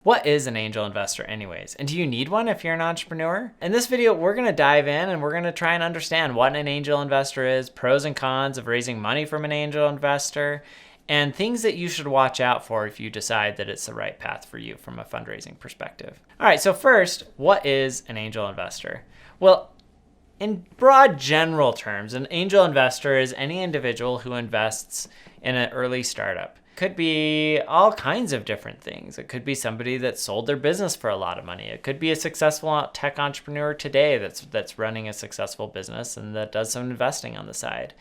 What is an angel investor anyways? And do you need one if you're an entrepreneur? In this video, we're gonna dive in and we're gonna try and understand what an angel investor is, pros and cons of raising money from an angel investor, and things that you should watch out for if you decide that it's the right path for you from a fundraising perspective. All right, so first, what is an angel investor? Well, in broad general terms, an angel investor is any individual who invests in an early startup. Could be all kinds of different things. It could be somebody that sold their business for a lot of money. It could be a successful tech entrepreneur today that's running a successful business and that does some investing on the side.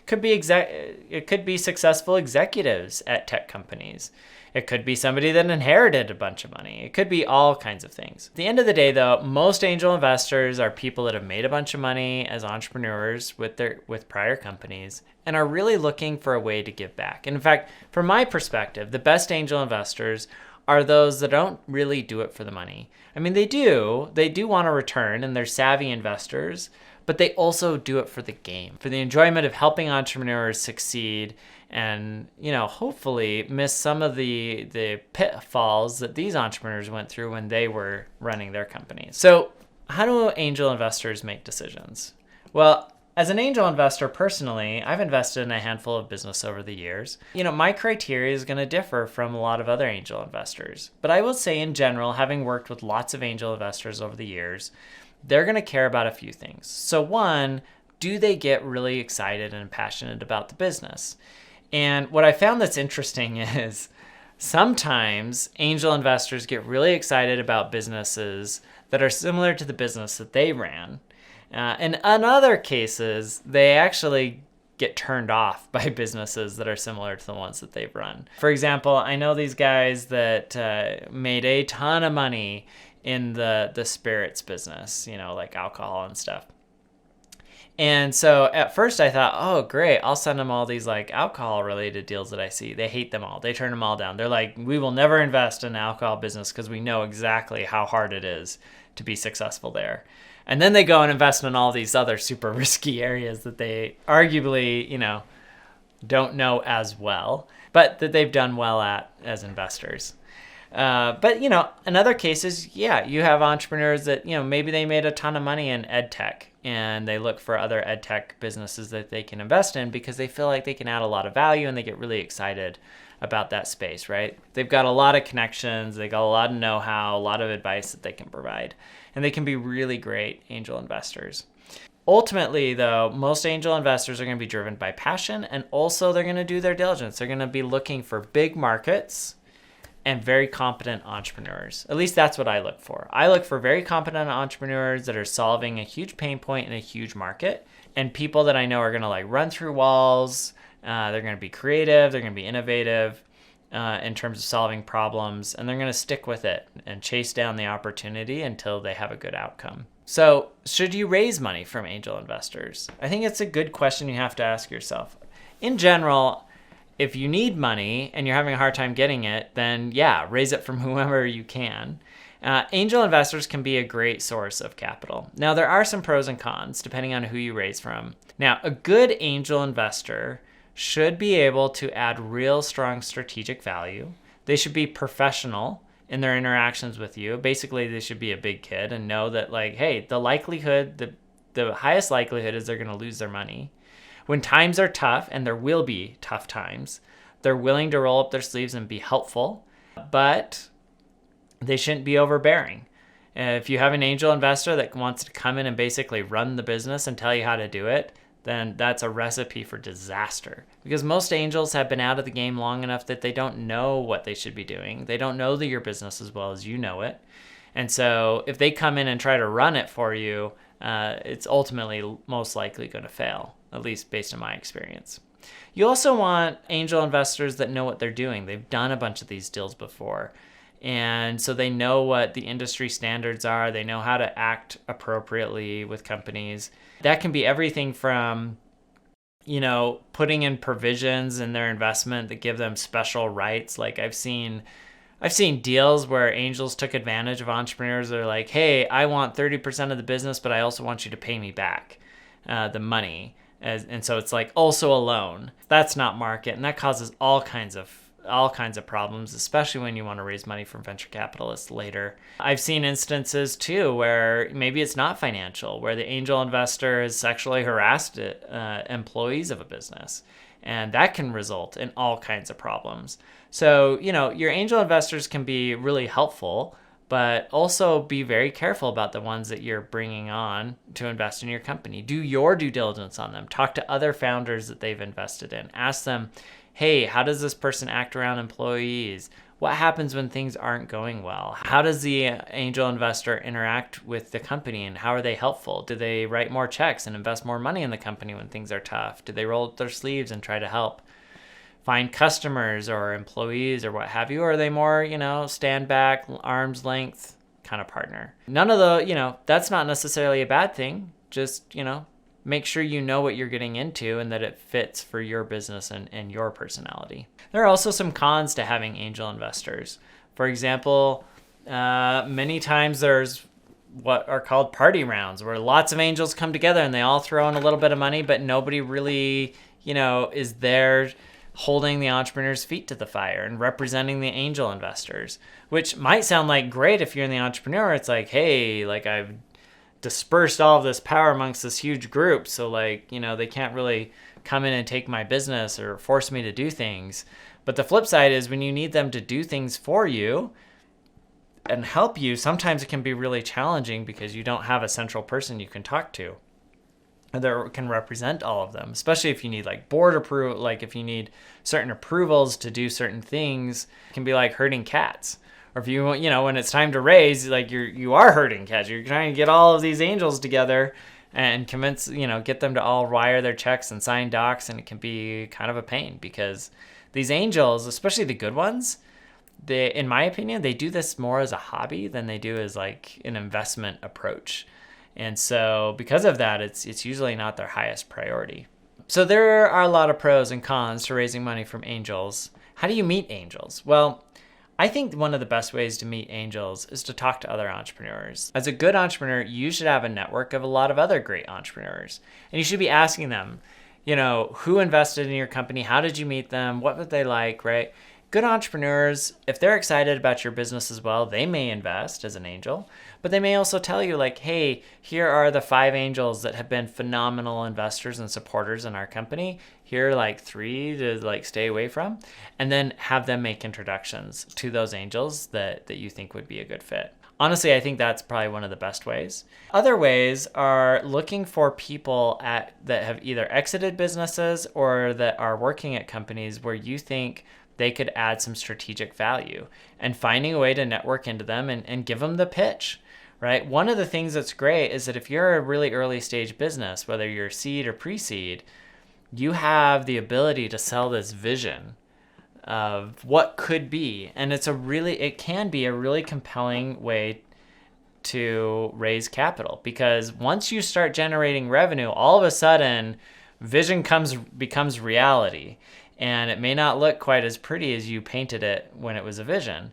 It could be successful executives at tech companies. It could be somebody that inherited a bunch of money. It could be all kinds of things. At the end of the day, though, most angel investors are people that have made a bunch of money as entrepreneurs with prior companies and are really looking for a way to give back. And in fact, from my perspective, the best angel investors are those that don't really do it for the money. I mean, they do want a return and they're savvy investors, but they also do it for the game, for the enjoyment of helping entrepreneurs succeed and, hopefully miss some of the pitfalls that these entrepreneurs went through when they were running their companies. So how do angel investors make decisions? Well, as an angel investor personally, I've invested in a handful of business over the years. My criteria is going to differ from a lot of other angel investors. But I will say in general, having worked with lots of angel investors over the years, they're going to care about a few things. So one, do they get really excited and passionate about the business? And what I found that's interesting is sometimes angel investors get really excited about businesses that are similar to the business that they ran. And in other cases, they actually get turned off by businesses that are similar to the ones that they've run. For example, I know these guys that made a ton of money in the spirits business, like alcohol and stuff. And so at first I thought, oh, great, I'll send them all these like alcohol related deals that I see. They hate them all. They turn them all down. They're like, we will never invest in alcohol business because we know exactly how hard it is to be successful there. And then they go and invest in all these other super risky areas that they arguably, don't know as well, but that they've done well at as investors. But in other cases, you have entrepreneurs that, maybe they made a ton of money in ed tech and they look for other ed tech businesses that they can invest in because they feel like they can add a lot of value and they get really excited about that space, right? They've got a lot of connections, they got a lot of know-how, a lot of advice that they can provide, and they can be really great angel investors. Ultimately, though, most angel investors are going to be driven by passion, and also they're going to do their diligence. They're going to be looking for big markets and very competent entrepreneurs. At least that's what I look for. I look for very competent entrepreneurs that are solving a huge pain point in a huge market, and people that I know are going to run through walls. They're going to be creative. They're going to be innovative in terms of solving problems, and they're going to stick with it and chase down the opportunity until they have a good outcome. So, should you raise money from angel investors? I think it's a good question you have to ask yourself. In general, if you need money and you're having a hard time getting it, then raise it from whoever you can. Angel investors can be a great source of capital. Now, there are some pros and cons depending on who you raise from. Now, a good angel investor should be able to add real strong strategic value. They should be professional in their interactions with you. Basically, they should be a big kid and know that hey, the highest likelihood is they're going to lose their money. When times are tough, and there will be tough times, they're willing to roll up their sleeves and be helpful, but they shouldn't be overbearing. If you have an angel investor that wants to come in and basically run the business and tell you how to do it, then that's a recipe for disaster. Because most angels have been out of the game long enough that they don't know what they should be doing. They don't know your business as well as you know it. And so if they come in and try to run it for you, it's ultimately most likely going to fail, at least based on my experience. You also want angel investors that know what they're doing. They've done a bunch of these deals before. And so they know what the industry standards are. They know how to act appropriately with companies. That can be everything from, putting in provisions in their investment that give them special rights. Like I've seen deals where angels took advantage of entrepreneurs. They're like, hey, I want 30% of the business, but I also want you to pay me back the money. And so it's also a loan. That's not market. And that causes all kinds of all kinds of problems, especially when you want to raise money from venture capitalists later. I've seen instances too where maybe it's not financial, where the angel investor has sexually harassed employees of a business. And that can result in all kinds of problems. So, your angel investors can be really helpful, but also be very careful about the ones that you're bringing on to invest in your company. Do your due diligence on them. Talk to other founders that they've invested in. Ask them, hey, how does this person act around employees? What happens when things aren't going well? How does the angel investor interact with the company, and how are they helpful? Do they write more checks and invest more money in the company when things are tough? Do they roll up their sleeves and try to help find customers or employees or what have you? Or are they more, stand back, arm's length kind of partner? None of the, that's not necessarily a bad thing. Just, make sure you know what you're getting into and that it fits for your business and your personality. There are also some cons to having angel investors. For example, many times there's what are called party rounds, where lots of angels come together and they all throw in a little bit of money, but nobody really, is there holding the entrepreneur's feet to the fire and representing the angel investors, which might sound like great if you're in the entrepreneur. It's like, hey, like I've dispersed all of this power amongst this huge group, so they can't really come in and take my business or force me to do things. But the flip side is when you need them to do things for you and help you, sometimes it can be really challenging because you don't have a central person you can talk to that can represent all of them, especially if you need board approval, if you need certain approvals to do certain things. It can be like herding cats. Or if you when it's time to raise, you are herding cats. You're trying to get all of these angels together and convince, get them to all wire their checks and sign docs, and it can be kind of a pain because these angels, especially the good ones, in my opinion, they do this more as a hobby than they do as an investment approach. And so because of that, it's usually not their highest priority. So there are a lot of pros and cons to raising money from angels. How do you meet angels? Well, I think one of the best ways to meet angels is to talk to other entrepreneurs. As a good entrepreneur, you should have a network of a lot of other great entrepreneurs. And you should be asking them, who invested in your company? How did you meet them? What would they like, right? Good entrepreneurs, if they're excited about your business as well, they may invest as an angel, but they may also tell you hey, here are the 5 angels that have been phenomenal investors and supporters in our company. Here are 3 to stay away from, and then have them make introductions to those angels that you think would be a good fit. Honestly, I think that's probably one of the best ways. Other ways are looking for people that have either exited businesses or that are working at companies where you think they could add some strategic value, and finding a way to network into them and give them the pitch, right? One of the things that's great is that if you're a really early stage business, whether you're seed or pre-seed, you have the ability to sell this vision of what could be. And it can be a really compelling way to raise capital, because once you start generating revenue, all of a sudden vision becomes reality. And it may not look quite as pretty as you painted it when it was a vision.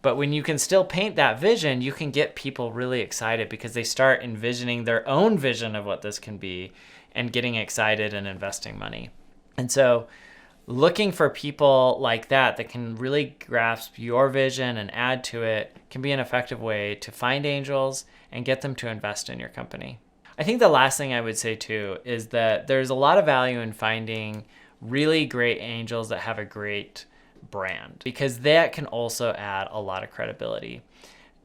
But when you can still paint that vision, you can get people really excited because they start envisioning their own vision of what this can be and getting excited and investing money. And so looking for people like that can really grasp your vision and add to it can be an effective way to find angels and get them to invest in your company. I think the last thing I would say too is that there's a lot of value in finding really great angels that have a great brand, because that can also add a lot of credibility.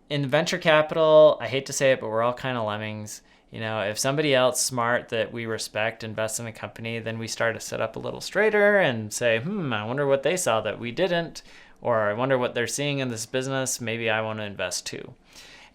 In venture capital, I hate to say it, but we're all kind of lemmings. If somebody else smart that we respect invests in a company, then we start to sit up a little straighter and say, I wonder what they saw that we didn't, or I wonder what they're seeing in this business. Maybe I want to invest too.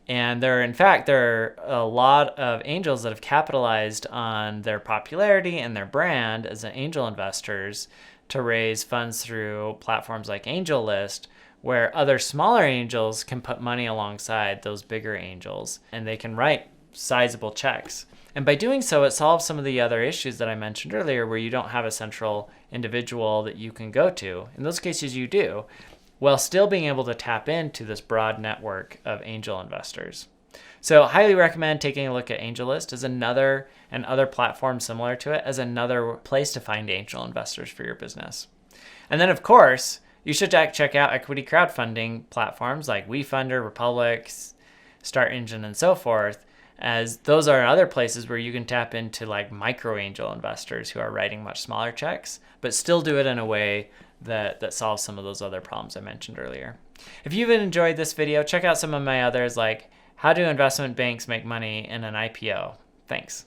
And there are a lot of angels that have capitalized on their popularity and their brand as angel investors to raise funds through platforms like AngelList, where other smaller angels can put money alongside those bigger angels and they can write sizable checks. And by doing so, it solves some of the other issues that I mentioned earlier, where you don't have a central individual that you can go to. In those cases, you do, while still being able to tap into this broad network of angel investors. So highly recommend taking a look at AngelList as another, and other platforms similar to it, as another place to find angel investors for your business. And then of course, You should check out equity crowdfunding platforms like WeFunder, Republic, Start Engine, and so forth, as those are other places where you can tap into like micro angel investors who are writing much smaller checks, but still do it in a way that solves some of those other problems I mentioned earlier. If you've enjoyed this video, check out some of my others like how do investment banks make money in an IPO? Thanks.